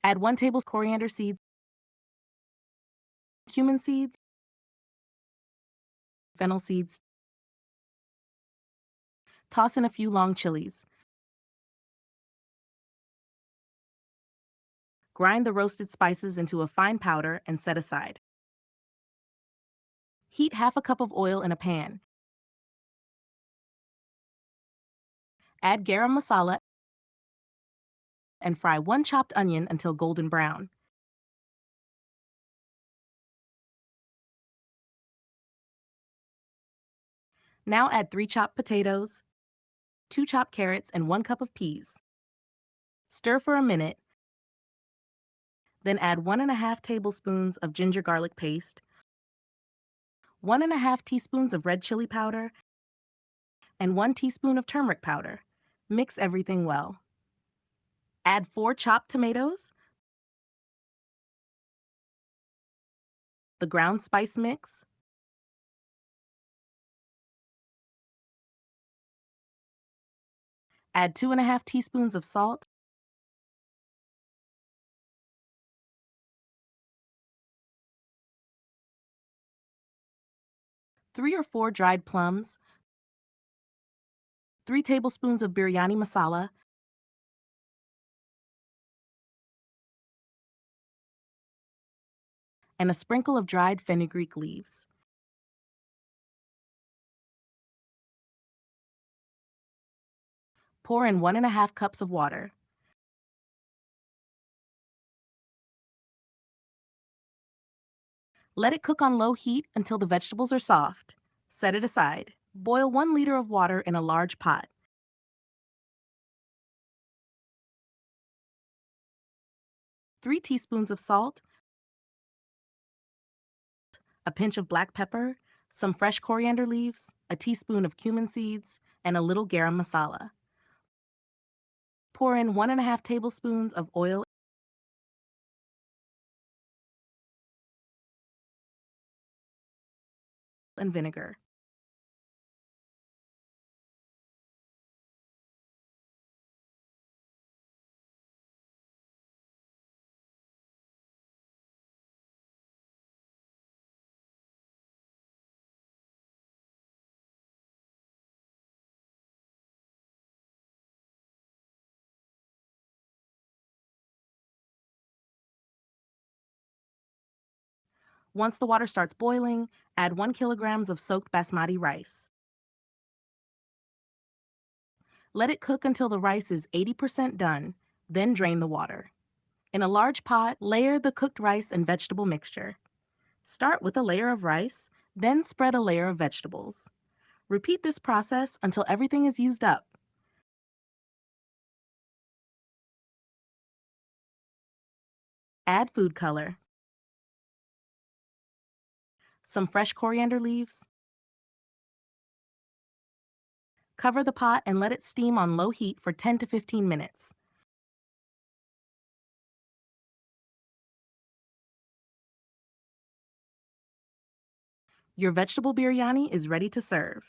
Add 1 tablespoon coriander seeds, cumin seeds, fennel seeds. Toss in a few long chilies. Grind the roasted spices into a fine powder and set aside. Heat half a cup of oil in a pan. Add garam masala and fry 1 chopped onion until golden brown. Now add 3 chopped potatoes, 2 chopped carrots, and 1 cup of peas. Stir for a minute, then add 1½ tablespoons of ginger garlic paste, 1½ teaspoons of red chili powder, and 1 teaspoon of turmeric powder. Mix everything well. Add 4 chopped tomatoes, the ground spice mix, add 2½ teaspoons of salt, three or four dried plums, 3 tablespoons of biryani masala, and a sprinkle of dried fenugreek leaves. Pour in 1½ cups of water. Let it cook on low heat until the vegetables are soft. Set it aside. Boil 1 liter of water in a large pot. 3 teaspoons of salt, a pinch of black pepper, some fresh coriander leaves, a teaspoon of cumin seeds, and a little garam masala. Pour in 1½ tablespoons of oil and vinegar. Once the water starts boiling, add 1 kilogram of soaked basmati rice. Let it cook until the rice is 80% done, then drain the water. In a large pot, layer the cooked rice and vegetable mixture. Start with a layer of rice, then spread a layer of vegetables. Repeat this process until everything is used up. Add food color, some fresh coriander leaves. Cover the pot and let it steam on low heat for 10 to 15 minutes. Your vegetable biryani is ready to serve.